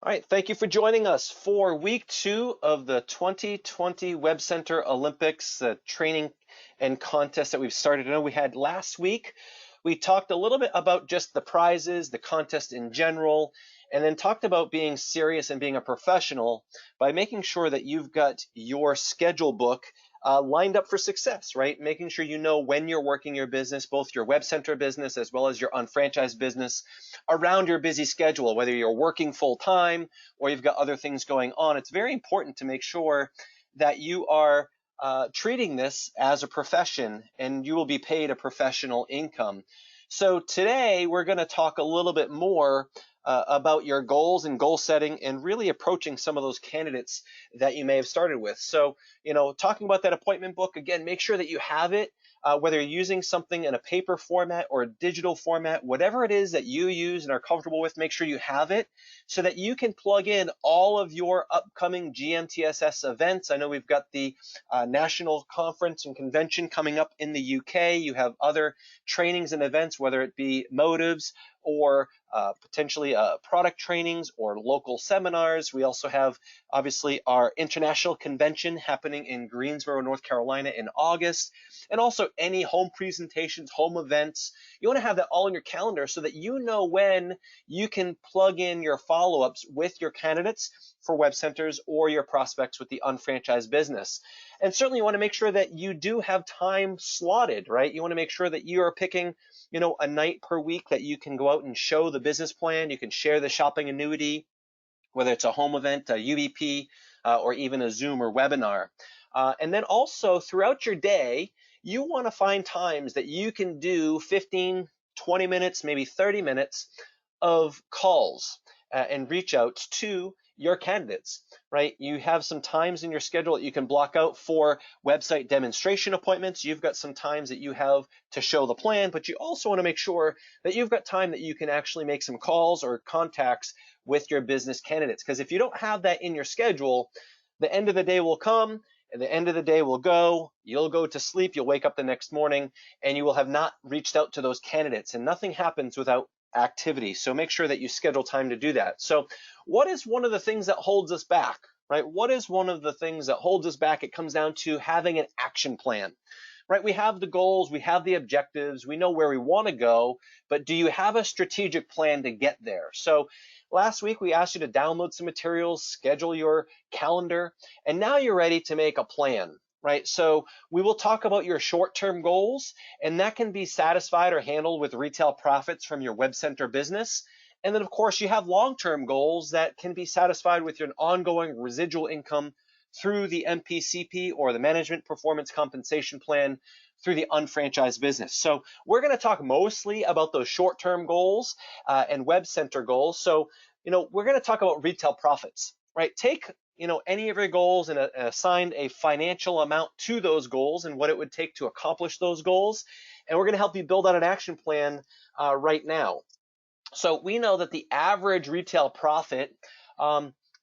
All right, thank you for joining us for week 2 of the 2020 WebCenter Olympics training and contest that we've started. I know we had last week. We talked a little bit about just the prizes, the contest in general, and then talked about being serious and being a professional by making sure that you've got your schedule book lined up for success, right? Making sure you know when you're working your business, both your WebCenter business as well as your unfranchised business, around your busy schedule, whether you're working full time or you've got other things going on. It's very important to make sure that you are treating this as a profession and you will be paid a professional income. So today we're going to talk a little bit more about your goals and goal setting and really approaching some of those candidates that you may have started with. So, talking about that appointment book, again, make sure that you have it, whether you're using something in a paper format or a digital format, whatever it is that you use and are comfortable with, make sure you have it so that you can plug in all of your upcoming GMTSS events. I know we've got the National Conference and Convention coming up in the UK. You have other trainings and events, whether it be motives or potentially product trainings or local seminars. We also have, obviously, our international convention happening in Greensboro, North Carolina in August, and also any home presentations, home events. You want to have that all in your calendar so that you know when you can plug in your follow-ups with your candidates for web centers or your prospects with the unfranchised business. And certainly you want to make sure that you do have time slotted, right? You want to make sure that you are picking a night per week that you can go out and show the business plan. You can share the shopping annuity, whether it's a home event, a UVP, or even a Zoom or webinar. And then also throughout your day, you want to find times that you can do 15, 20 minutes, maybe 30 minutes of calls and reach outs to your candidates, right? You have some times in your schedule that you can block out for website demonstration appointments. You've got some times that you have to show the plan, but you also want to make sure that you've got time that you can actually make some calls or contacts with your business candidates. Because if you don't have that in your schedule, the end of the day will come and the end of the day will go. You'll go to sleep, you'll wake up the next morning, and you will have not reached out to those candidates. And nothing happens without activity. So make sure that you schedule time to do that. So what is one of the things that holds us back, right? What is one of the things that holds us back? It comes down to having an action plan, right? We have the goals, we have the objectives, we know where we want to go, but do you have a strategic plan to get there? So last week we asked you to download some materials, schedule your calendar, and now you're ready to make a plan, right? So we will talk about your short-term goals, and that can be satisfied or handled with retail profits from your web center business. And then, of course, you have long-term goals that can be satisfied with your ongoing residual income through the MPCP or the Management Performance Compensation Plan through the unfranchised business. So we're going to talk mostly about those short-term goals and web center goals. So, we're going to talk about retail profits, right? Take any of your goals and assign a financial amount to those goals and what it would take to accomplish those goals. And we're going to help you build out an action plan right now. So we know that the average retail profit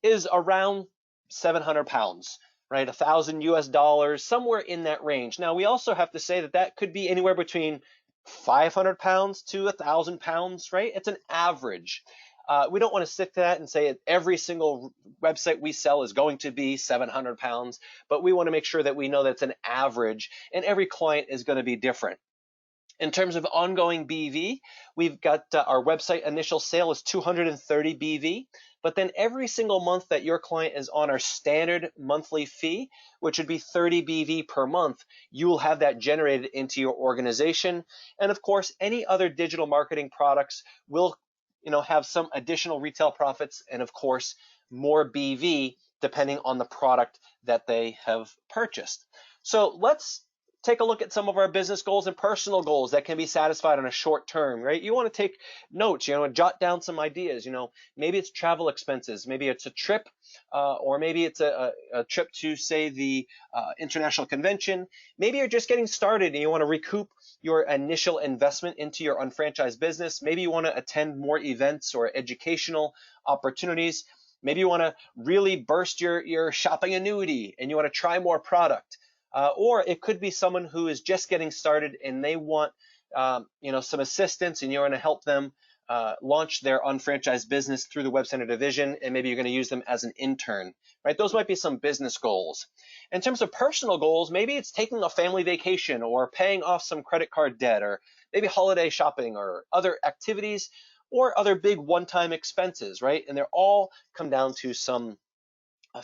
is around 700 pounds, right? 1,000 US dollars, somewhere in that range. Now we also have to say that that could be anywhere between 500 pounds to 1,000 pounds, right? It's an average. We don't want to stick to that and say every single website we sell is going to be 700 pounds, but we want to make sure that we know that it's an average and every client is going to be different. In terms of ongoing BV, we've got our website initial sale is 230 BV, but then every single month that your client is on our standard monthly fee, which would be 30 BV per month, you will have that generated into your organization. And of course, any other digital marketing products will have some additional retail profits and of course more BV depending on the product that they have purchased. So let's take a look at some of our business goals and personal goals that can be satisfied on a short term, right? You want to take notes, jot down some ideas, maybe it's travel expenses, maybe it's a trip, or maybe it's a trip to say the international convention. Maybe you're just getting started and you want to recoup your initial investment into your unfranchised business. Maybe you want to attend more events or educational opportunities. Maybe you want to really burst your shopping annuity and you want to try more product. Or it could be someone who is just getting started and they want some assistance and you want to help them launch their unfranchised business through the WebCenter division, and maybe you're going to use them as an intern, right? Those might be some business goals. In terms of personal goals, maybe it's taking a family vacation or paying off some credit card debt, or maybe holiday shopping or other activities or other big one-time expenses, right? And they're all come down to some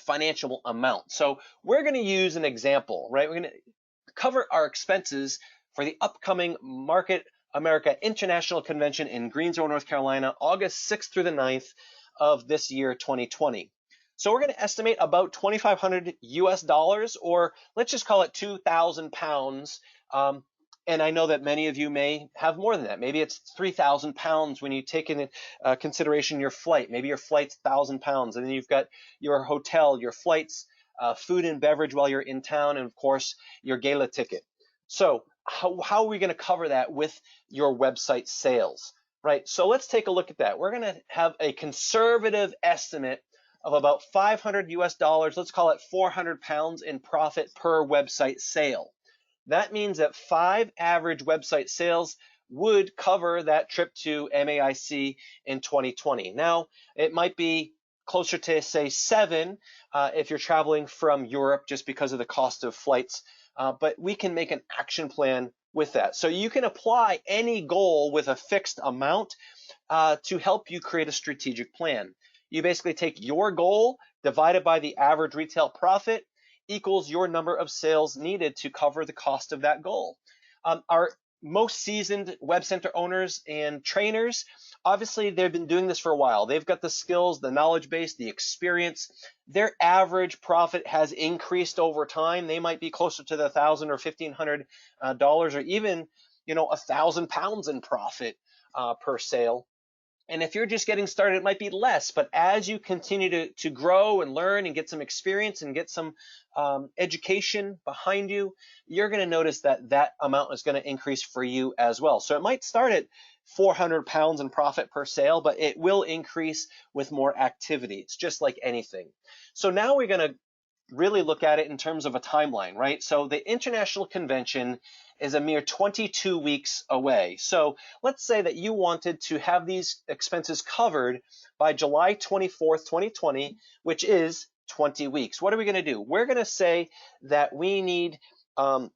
financial amount. So we're going to use an example, right? We're going to cover our expenses for the upcoming Market America International Convention in Greensboro, North Carolina, August 6th through the 9th of this year, 2020. So we're going to estimate about 2,500 US dollars, or let's just call it 2,000 pounds. And I know that many of you may have more than that. Maybe it's 3,000 pounds when you take into consideration your flight. Maybe your flight's 1,000 pounds, and then you've got your hotel, your flights, food and beverage while you're in town, and of course your gala ticket. So how are we going to cover that with your website sales, right? So let's take a look at that. We're going to have a conservative estimate of about 500 US dollars. Let's call it 400 pounds in profit per website sale. That means that 5 average website sales would cover that trip to MAIC in 2020. Now, it might be closer to, say, 7 if you're traveling from Europe, just because of the cost of flights. But we can make an action plan with that. So you can apply any goal with a fixed amount to help you create a strategic plan. You basically take your goal divided by the average retail profit equals your number of sales needed to cover the cost of that goal. Our most seasoned WebCenter owners and trainers, obviously they've been doing this for a while. They've got the skills, the knowledge base, the experience. Their average profit has increased over time. They might be closer to the $1,000 or $1,500, or even 1,000 pounds in profit per sale. And if you're just getting started, it might be less. But as you continue to grow and learn and get some experience and get some education behind you, you're going to notice that that amount is going to increase for you as well. So it might start at 400 pounds in profit per sale, but it will increase with more activity. It's just like anything. So now we're going to really look at it in terms of a timeline, right? So the international convention is a mere 22 weeks away. So let's say that you wanted to have these expenses covered by July 24th, 2020, which is 20 weeks. What are we going to do? We're going to say that we need to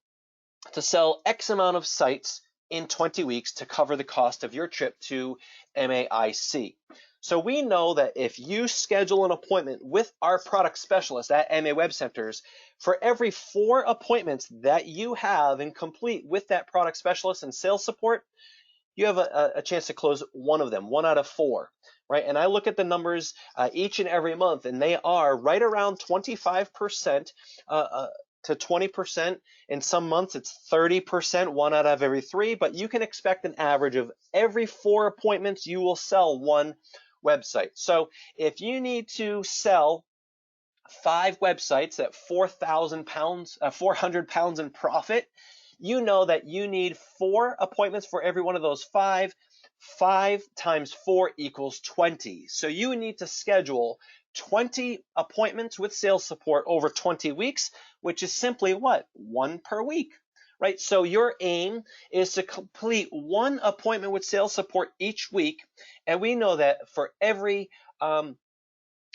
sell X amount of sites in 20 weeks to cover the cost of your trip to MAIC. So we know that if you schedule an appointment with our product specialist at MA Web Centers, for every 4 appointments that you have and complete with that product specialist and sales support, you have a chance to close one of them, 1 out of 4, right? And I look at the numbers each and every month, and they are right around 25% to 20%. In some months, it's 30%, 1 out of every 3, but you can expect an average of every 4 appointments, you will sell 1 website. So if you need to sell 5 websites at 4,000 pounds, 400 pounds in profit, you know that you need 4 appointments for every one of those 5. 5 times 4 equals 20. So you need to schedule 20 appointments with sales support over 20 weeks, which is simply what? 1 per week, right? So your aim is to complete 1 appointment with sales support each week. And we know that for every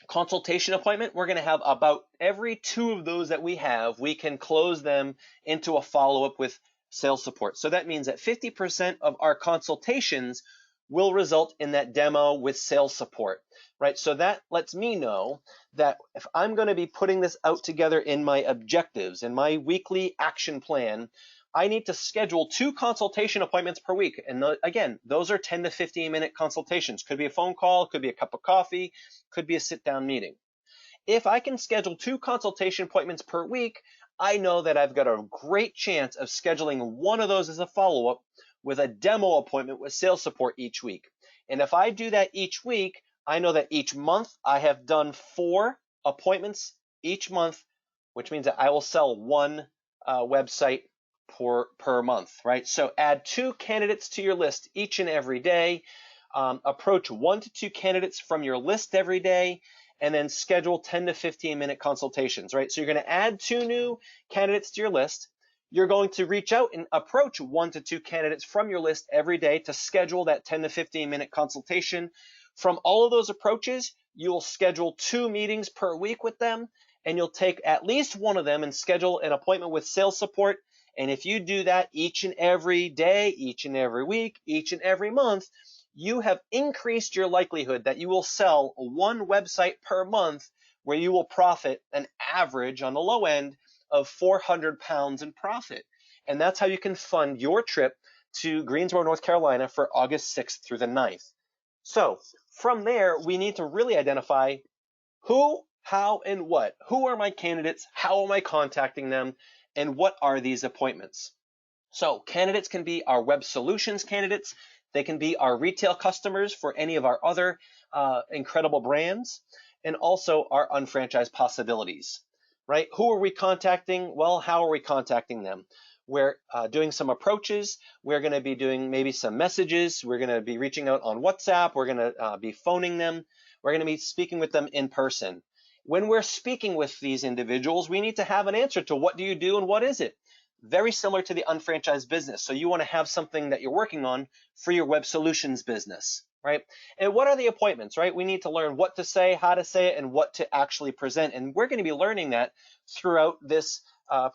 consultation appointment, we're going to have about every 2 of those that we have, we can close them into a follow-up with sales support. So that means that 50% of our consultations will result in that demo with sales support, right? So that lets me know that if I'm going to be putting this out together in my objectives, in my weekly action plan, I need to schedule 2 consultation appointments per week. And again, those are 10 to 15 minute consultations. Could be a phone call, could be a cup of coffee, could be a sit down meeting. If I can schedule 2 consultation appointments per week, I know that I've got a great chance of scheduling 1 of those as a follow-up with a demo appointment with sales support each week. And if I do that each week, I know that each month I have done 4 appointments each month, which means that I will sell 1 website per month, right? So add 2 candidates to your list each and every day. Approach 1 to 2 candidates from your list every day, and then schedule 10 to 15 minute consultations, right? So you're going to add 2 new candidates to your list. you're going to reach out and approach 1 to 2 candidates from your list every day to schedule that 10 to 15-minute consultation. From all of those approaches, you'll schedule 2 meetings per week with them, and you'll take at least one of them and schedule an appointment with sales support. And if you do that each and every day, each and every week, each and every month, you have increased your likelihood that you will sell 1 website per month, where you will profit an average on the low end of 400 pounds in profit. And that's how you can fund your trip to Greensboro, North Carolina for August 6th through the 9th. So from there, we need to really identify who, how, and what. Who are my candidates? How am I contacting them? And what are these appointments? So candidates can be our web solutions candidates. They can be our retail customers for any of our other incredible brands, and also our unfranchised possibilities, right? Who are we contacting? Well, how are we contacting them? We're doing some approaches. We're going to be doing maybe some messages. We're going to be reaching out on WhatsApp. We're going to be phoning them. We're going to be speaking with them in person. When we're speaking with these individuals, we need to have an answer to what do you do and what is it? Very similar to the unfranchised business. So you want to have something that you're working on for your web solutions business, right? And what are the appointments, right? We need to learn what to say, how to say it, and what to actually present. And we're going to be learning that throughout this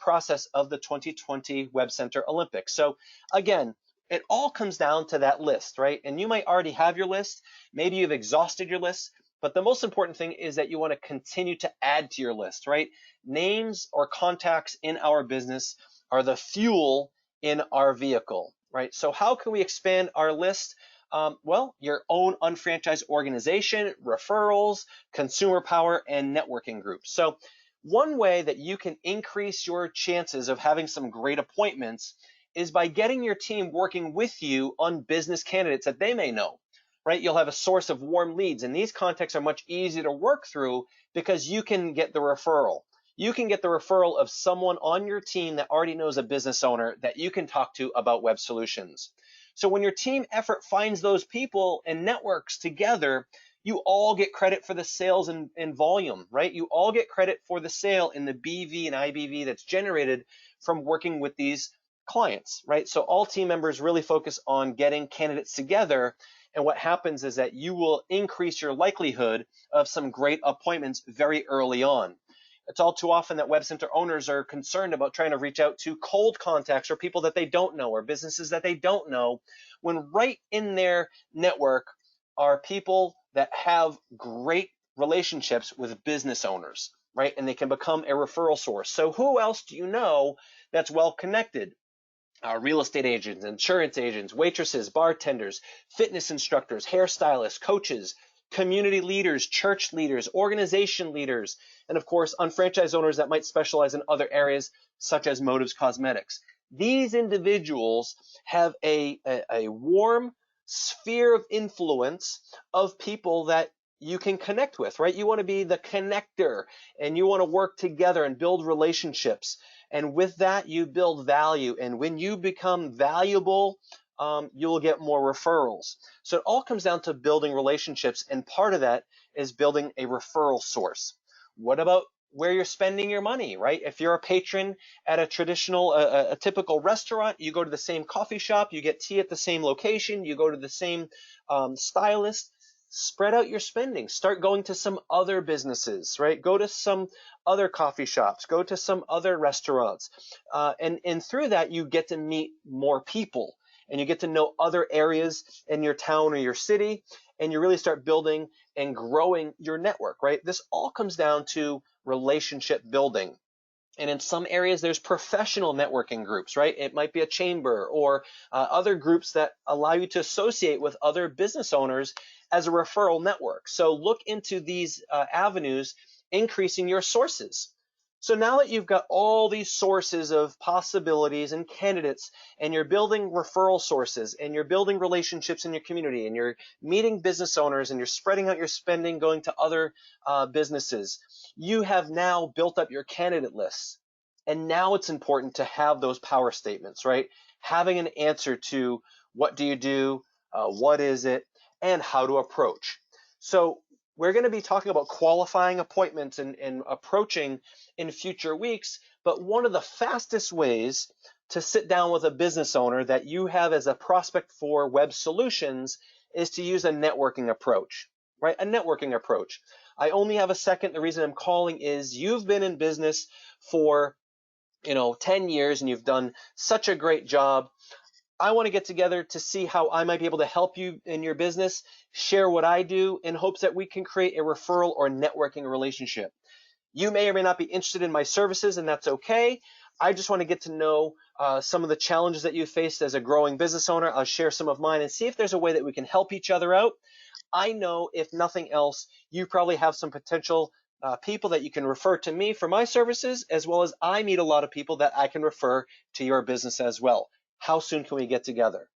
process of the 2020 WebCenter Olympics. So again, it all comes down to that list, right? And you might already have your list. Maybe you've exhausted your list. But the most important thing is that you want to continue to add to your list, right? Names or contacts in our business are the fuel in our vehicle, right? So how can we expand our list? Well, your own unfranchised organization, referrals, consumer power, and networking groups. So one way that you can increase your chances of having some great appointments is by getting your team working with you on business candidates that they may know, right? You'll have a source of warm leads, and these contacts are much easier to work through because you can get the referral. You can get the referral of someone on your team that already knows a business owner that you can talk to about web solutions. So when your team effort finds those people and networks together, you all get credit for the sales and volume, right? You all get credit for the sale in the BV and IBV that's generated from working with these clients, right? So all team members really focus on getting candidates together. And what happens is that you will increase your likelihood of some great appointments very early on. It's all too often that WebCenter owners are concerned about trying to reach out to cold contacts or people that they don't know or businesses that they don't know, when right in their network are people that have great relationships with business owners, right? And they can become a referral source. So who else do you know that's well connected? Real estate agents, insurance agents, waitresses, bartenders, fitness instructors, hairstylists, coaches, community leaders, church leaders, organization leaders, and of course, unfranchised owners that might specialize in other areas such as Motives Cosmetics. These individuals have a warm sphere of influence of people that you can connect with, right? You want to be the connector, and you want to work together and build relationships. And with that, you build value. And when you become valuable, you'll get more referrals. So it all comes down to building relationships, and part of that is building a referral source. What about where you're spending your money, right? If you're a patron at a traditional, a typical restaurant, you go to the same coffee shop, you get tea at the same location, you go to the same stylist. Spread out your spending. Start going to some other businesses, right? Go to some other coffee shops. Go to some other restaurants. And through that, you get to meet more people, and you get to know other areas in your town or your city, and you really start building and growing your network, right? This all comes down to relationship building. And in some areas, there's professional networking groups, right? It might be a chamber or other groups that allow you to associate with other business owners as a referral network. So look into these avenues, increasing your sources. So now that you've got all these sources of possibilities and candidates, and you're building referral sources, and you're building relationships in your community, and you're meeting business owners, and you're spreading out your spending, going to other businesses, you have now built up your candidate lists. And now it's important to have those power statements, right? Having an answer to what do you do, what is it, and how to approach. So we're going to be talking about qualifying appointments and approaching in future weeks. But one of the fastest ways to sit down with a business owner that you have as a prospect for web solutions is to use a networking approach, right? A networking approach. I only have a second. The reason I'm calling is you've been in business for 10 years and you've done such a great job. I want to get together to see how I might be able to help you in your business, share what I do in hopes that we can create a referral or networking relationship. You may or may not be interested in my services, and that's okay. I just want to get to know some of the challenges that you faced as a growing business owner. I'll share some of mine and see if there's a way that we can help each other out. I know if nothing else, you probably have some potential people that you can refer to me for my services, as well as I meet a lot of people that I can refer to your business as well. How soon can we get together?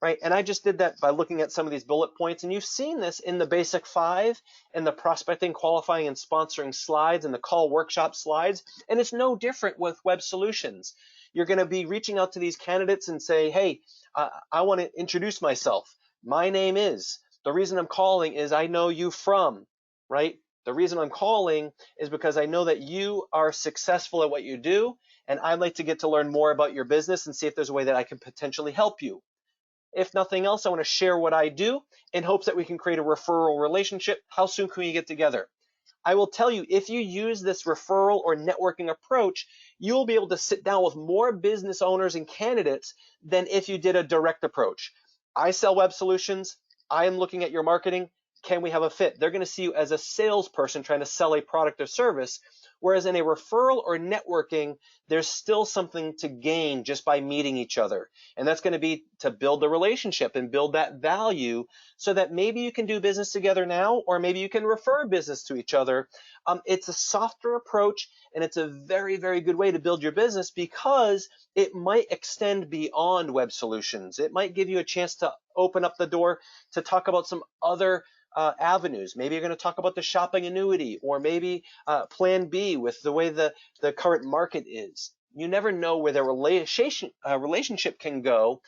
Right? And I just did that by looking at some of these bullet points, and you've seen this in the basic 5 and the prospecting, qualifying, and sponsoring slides and the call workshop slides, and it's no different with web solutions. You're going to be reaching out to these candidates and say, hey, I want to introduce myself. My name is, the reason I'm calling is I know you from, right? The reason I'm calling is because I know that you are successful at what you do, and I'd like to get to learn more about your business and see if there's a way that I can potentially help you. If nothing else, I want to share what I do in hopes that we can create a referral relationship. How soon can we get together? I will tell you, if you use this referral or networking approach, you'll be able to sit down with more business owners and candidates than if you did a direct approach. I sell web solutions. I am looking at your marketing. Can we have a fit? They're going to see you as a salesperson trying to sell a product or service. Whereas in a referral or networking, there's still something to gain just by meeting each other. And that's going to be to build the relationship and build that value so that maybe you can do business together now, or maybe you can refer business to each other. It's a softer approach, and it's a very, very good way to build your business because it might extend beyond web solutions. It might give you a chance to open up the door to talk about some other avenues. Maybe you're going to talk about the shopping annuity, or maybe plan B with the way the current market is. You never know where the relationship can go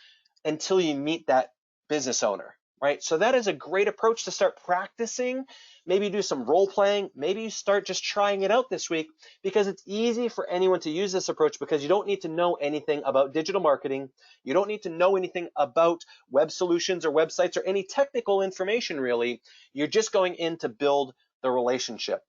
until you meet that business owner, right? So that is a great approach to start practicing. Maybe do some role playing. Maybe you start just trying it out this week, because it's easy for anyone to use this approach because you don't need to know anything about digital marketing. You don't need to know anything about web solutions or websites or any technical information really. You're just going in to build the relationship.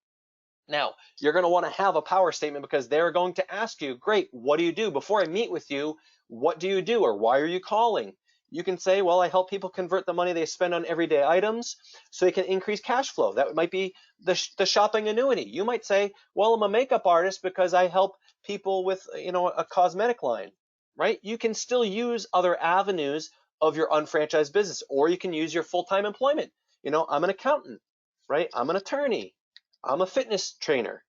Now, you're going to want to have a power statement because they're going to ask you, great, what do you do? Before I meet with you, what do you do, or why are you calling? You can say, well, I help people convert the money they spend on everyday items so they can increase cash flow. That might be the shopping annuity. You might say, well, I'm a makeup artist because I help people with a cosmetic line, right? You can still use other avenues of your unfranchised business, or you can use your full-time employment. I'm an accountant, right? I'm an attorney. I'm a fitness trainer,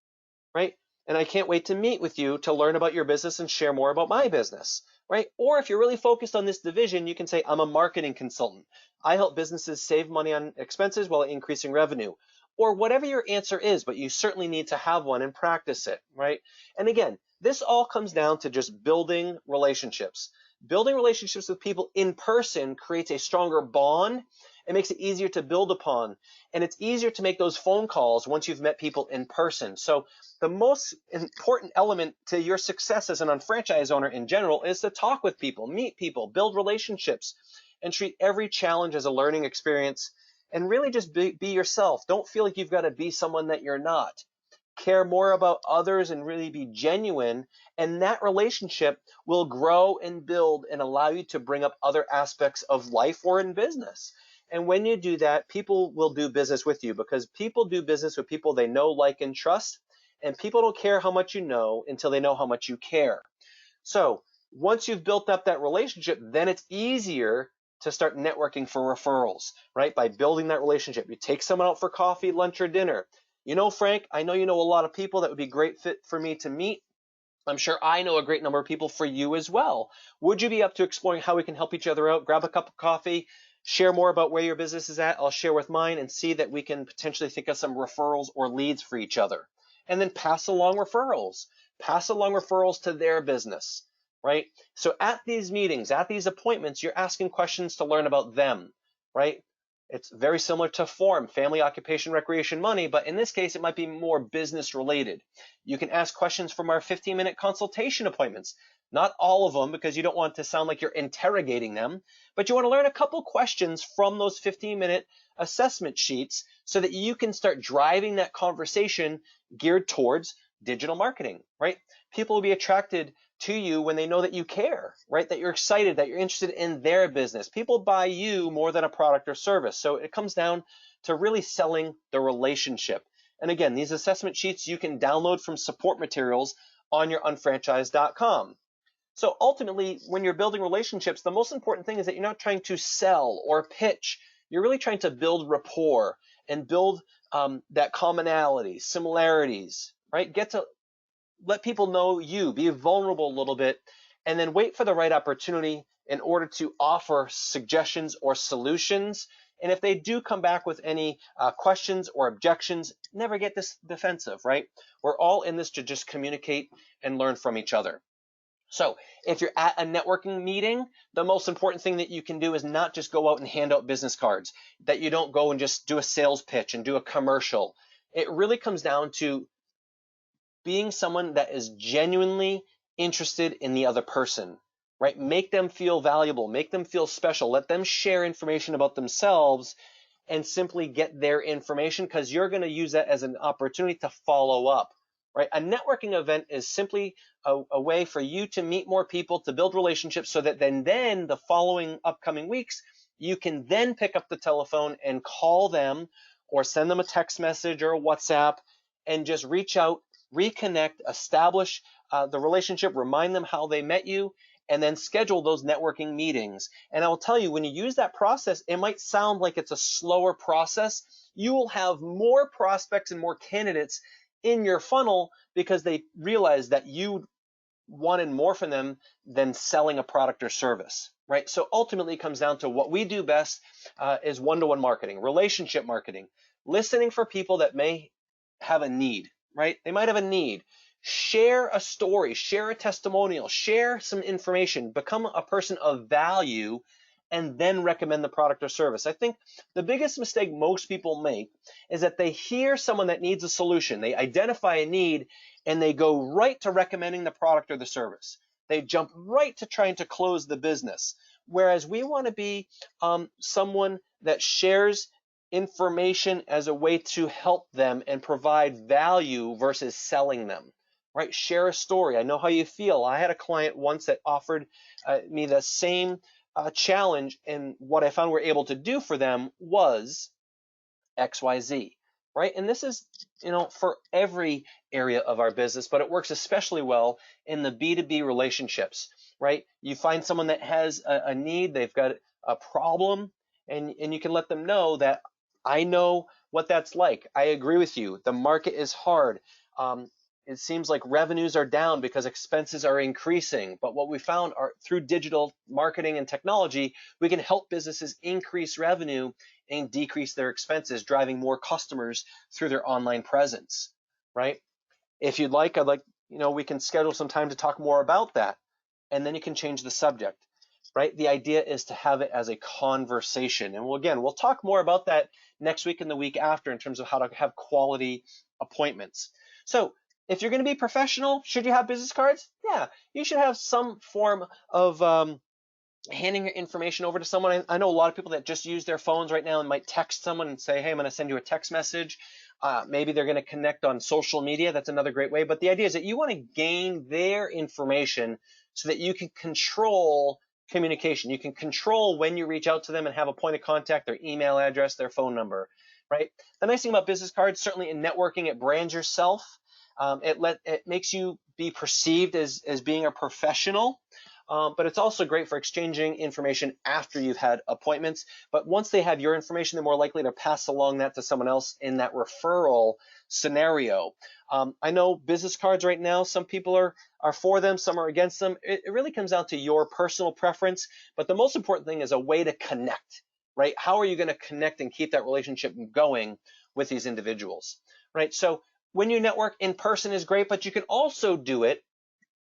right? And I can't wait to meet with you to learn about your business and share more about my business, right? Or if you're really focused on this division, you can say, I'm a marketing consultant. I help businesses save money on expenses while increasing revenue, or whatever your answer is, but you certainly need to have one and practice it, right? And again, this all comes down to just building relationships. Building relationships with people in person creates a stronger bond. It makes it easier to build upon, and it's easier to make those phone calls once you've met people in person. So the most important element to your success as an unfranchised owner in general is to talk with people, meet people, build relationships, and treat every challenge as a learning experience, and really just be yourself. Don't feel like you've got to be someone that you're not. Care more about others and really be genuine, and that relationship will grow and build and allow you to bring up other aspects of life or in business. And when you do that, people will do business with you because people do business with people they know, like, and trust. And people don't care how much you know until they know how much you care. So once you've built up that relationship, then it's easier to start networking for referrals, right? By building that relationship. You take someone out for coffee, lunch, or dinner. Frank, I know you know a lot of people that would be a great fit for me to meet. I'm sure I know a great number of people for you as well. Would you be up to exploring how we can help each other out? Grab a cup of coffee, share more about where your business is at. I'll share with mine and see that we can potentially think of some referrals or leads for each other. And then pass along referrals. Pass along referrals to their business, right? So at these meetings, at these appointments, you're asking questions to learn about them, right? It's very similar to FORM, family, occupation, recreation, money, but in this case, it might be more business related. You can ask questions from our 15-minute consultation appointments. Not all of them, because you don't want to sound like you're interrogating them, but you want to learn a couple questions from those 15-minute assessment sheets so that you can start driving that conversation geared towards digital marketing, right? People will be attracted to you when they know that you care, right? That you're excited, that you're interested in their business. People buy you more than a product or service. So it comes down to really selling the relationship. And again, these assessment sheets you can download from support materials on your unfranchised.com. So ultimately, when you're building relationships, the most important thing is that you're not trying to sell or pitch. You're really trying to build rapport and build that commonality, similarities, right? Get to let people know you, be vulnerable a little bit, and then wait for the right opportunity in order to offer suggestions or solutions. And if they do come back with any questions or objections, never get this defensive, right? We're all in this to just communicate and learn from each other. So if you're at a networking meeting, the most important thing that you can do is not just go out and hand out business cards, that you don't go and just do a sales pitch and do a commercial. It really comes down to being someone that is genuinely interested in the other person, right? Make them feel valuable, make them feel special, let them share information about themselves and simply get their information, because you're going to use that as an opportunity to follow up, right? A networking event is simply a way for you to meet more people, to build relationships, so that then the following upcoming weeks, you can then pick up the telephone and call them or send them a text message or a WhatsApp and just reach out, reconnect, establish the relationship, remind them how they met you, and then schedule those networking meetings. And I will tell you, when you use that process, it might sound like it's a slower process. You will have more prospects and more candidates in your funnel because they realize that you wanted more from them than selling a product or service, right? So ultimately it comes down to what we do best is one-to-one marketing, relationship marketing, listening for people that may have a need, right? They might have a need. Share a story, share a testimonial, share some information, become a person of value, and then recommend the product or service. I think the biggest mistake most people make is that they hear someone that needs a solution, they identify a need, and they go right to recommending the product or the service. They jump right to trying to close the business. Whereas we want to be someone that shares information as a way to help them and provide value versus selling them, right? Share a story. I know how you feel. I had a client once that offered me the same challenge, and what I found we're able to do for them was XYZ, right? And this is, for every area of our business, but it works especially well in the B2B relationships, right? You find someone that has a need, they've got a problem, and you can let them know that I know what that's like. I agree with you. The market is hard. It seems like revenues are down because expenses are increasing. But what we found are through digital marketing and technology, we can help businesses increase revenue and decrease their expenses, driving more customers through their online presence, right? If you'd like, we can schedule some time to talk more about that, and then you can change the subject, right? The idea is to have it as a conversation. And we'll talk more about that next week and the week after in terms of how to have quality appointments. So if you're going to be professional, should you have business cards? Yeah, you should have some form of handing your information over to someone. I know a lot of people that just use their phones right now and might text someone and say, hey, I'm going to send you a text message. Maybe they're going to connect on social media. That's another great way. But the idea is that you want to gain their information so that you can control communication. You can control when you reach out to them and have a point of contact, their email address, their phone number, right? The nice thing about business cards, certainly in networking, it brands yourself. It makes you be perceived as being a professional. But it's also great for exchanging information after you've had appointments. But once they have your information, they're more likely to pass along that to someone else in that referral scenario. I know business cards right now, some people are for them, some are against them. It really comes down to your personal preference. But the most important thing is a way to connect, right? How are you going to connect and keep that relationship going with these individuals, right? So when you network in person is great, but you can also do it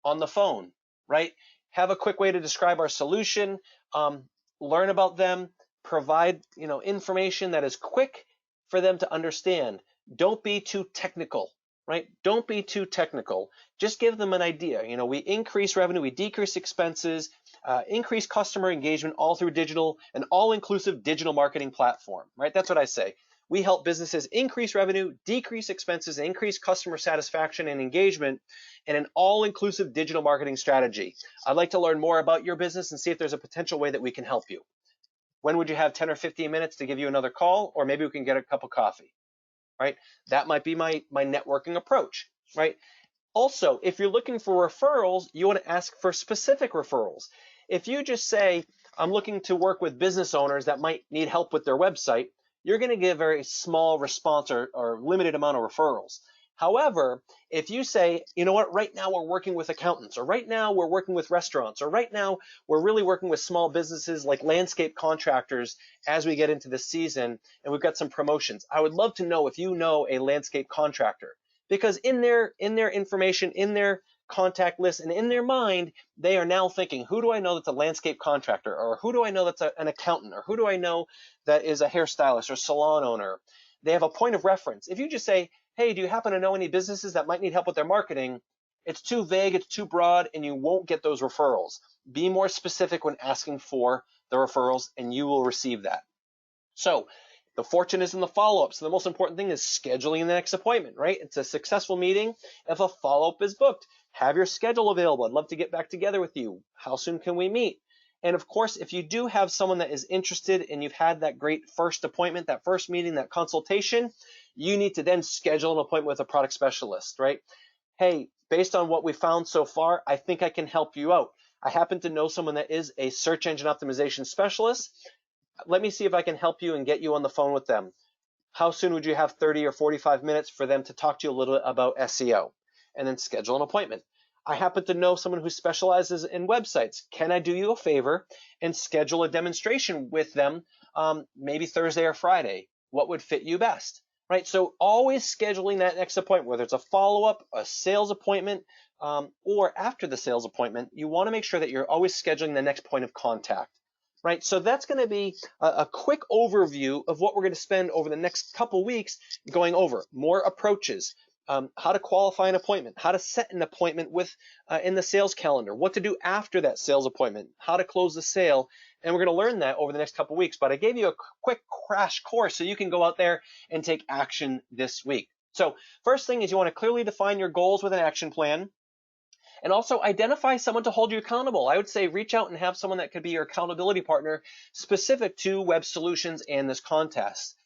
on the phone, right? Have a quick way to describe our solution, learn about them, provide, information that is quick for them to understand. Don't be too technical, right? Don't be too technical. Just give them an idea. We increase revenue, we decrease expenses, increase customer engagement all through digital, an all-inclusive digital marketing platform, right? That's what I say. We help businesses increase revenue, decrease expenses, and increase customer satisfaction and engagement in an all-inclusive digital marketing strategy. I'd like to learn more about your business and see if there's a potential way that we can help you. When would you have 10 or 15 minutes to give you another call, or maybe we can get a cup of coffee, right? That might be my networking approach, right? Also, if you're looking for referrals, you want to ask for specific referrals. If you just say, I'm looking to work with business owners that might need help with their website, you're going to get a very small response or limited amount of referrals. However, if you say, you know what, right now we're working with accountants, or right now we're working with restaurants, or right now we're really working with small businesses like landscape contractors as we get into the season, and we've got some promotions. I would love to know if you know a landscape contractor, because in their information, in their contact list, and in their mind, they are now thinking, who do I know that's a landscape contractor, or who do I know that's an accountant, or who do I know that is a hairstylist or salon owner? They have a point of reference. If you just say, hey, do you happen to know any businesses that might need help with their marketing? It's too vague, it's too broad, and you won't get those referrals. Be more specific when asking for the referrals, and you will receive that. So the fortune is in the follow-up. So the most important thing is scheduling the next appointment, right? It's a successful meeting if a follow-up is booked. Have your schedule available. I'd love to get back together with you. How soon can we meet? And of course, if you do have someone that is interested and you've had that great first appointment, that first meeting, that consultation, you need to then schedule an appointment with a product specialist, right? Hey, based on what we found so far, I think I can help you out. I happen to know someone that is a search engine optimization specialist. Let me see if I can help you and get you on the phone with them. How soon would you have 30 or 45 minutes for them to talk to you a little bit about SEO? And then schedule an appointment. I happen to know someone who specializes in websites. Can I do you a favor and schedule a demonstration with them, maybe Thursday or Friday? What would fit you best, right? So always scheduling that next appointment, whether it's a follow-up, a sales appointment, or after the sales appointment, you want to make sure that you're always scheduling the next point of contact. Right, so that's going to be a quick overview of what we're going to spend over the next couple weeks going over. More approaches, how to qualify an appointment, how to set an appointment with in the sales calendar, what to do after that sales appointment, how to close the sale, and we're going to learn that over the next couple weeks. But I gave you a quick crash course so you can go out there and take action this week. So first thing is you want to clearly define your goals with an action plan. And also identify someone to hold you accountable. I would say reach out and have someone that could be your accountability partner specific to web solutions and this contest.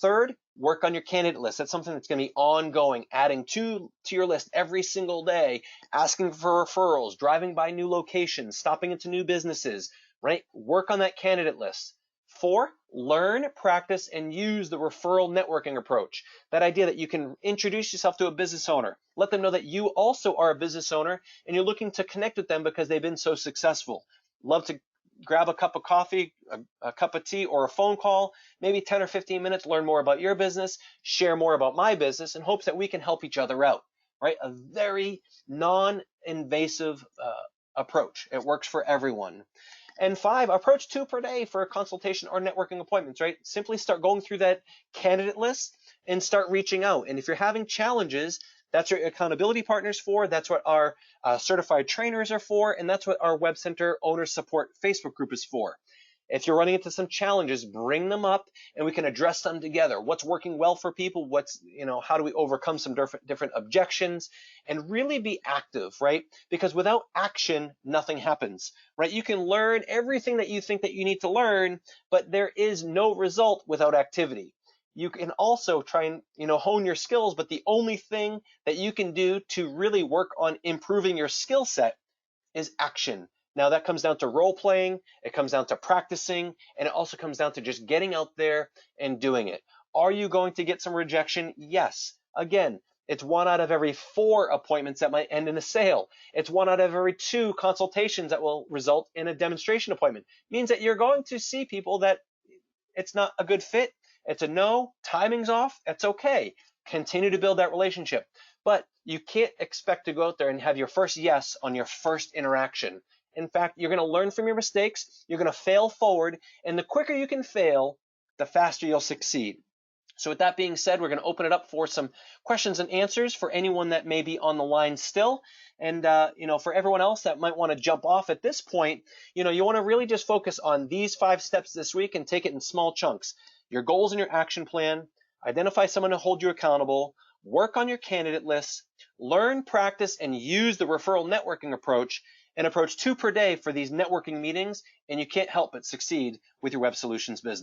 Third, work on your candidate list. That's something that's going to be ongoing, adding to your list every single day, asking for referrals, driving by new locations, stopping into new businesses, right? Work on that candidate list. 4, learn, practice, and use the referral networking approach. That idea that you can introduce yourself to a business owner, let them know that you also are a business owner and you're looking to connect with them because they've been so successful. Love to grab a cup of coffee, a cup of tea, or a phone call, maybe 10 or 15 minutes, learn more about your business, share more about my business in hopes that we can help each other out, right? A very non-invasive approach. It works for everyone. And 5, approach 2 per day for a consultation or networking appointments, right? Simply start going through that candidate list and start reaching out. And if you're having challenges, that's what your accountability partners for. That's what our certified trainers are for. And that's what our WebCenter owner support Facebook group is for. If you're running into some challenges, bring them up and we can address them together. What's working well for people? How do we overcome some different objections and really be active, right? Because without action, nothing happens, right? You can learn everything that you think that you need to learn, but there is no result without activity. You can also try and, hone your skills, but the only thing that you can do to really work on improving your skill set is action. Now that comes down to role playing, it comes down to practicing, and it also comes down to just getting out there and doing it. Are you going to get some rejection? Yes. Again, it's 1 out of every 4 appointments that might end in a sale. It's 1 out of every 2 consultations that will result in a demonstration appointment. It means that you're going to see people that it's not a good fit. It's a no, timing's off. It's okay. Continue to build that relationship. But you can't expect to go out there and have your first yes on your first interaction. In fact, you're going to learn from your mistakes, you're going to fail forward, and the quicker you can fail, the faster you'll succeed. So with that being said, we're going to open it up for some questions and answers for anyone that may be on the line still. And for everyone else that might want to jump off at this point, you want to really just focus on these 5 steps this week and take it in small chunks. Your goals and your action plan, identify someone to hold you accountable, work on your candidate lists, learn, practice, and use the referral networking approach, and approach 2 per day for these networking meetings, and you can't help but succeed with your web solutions business.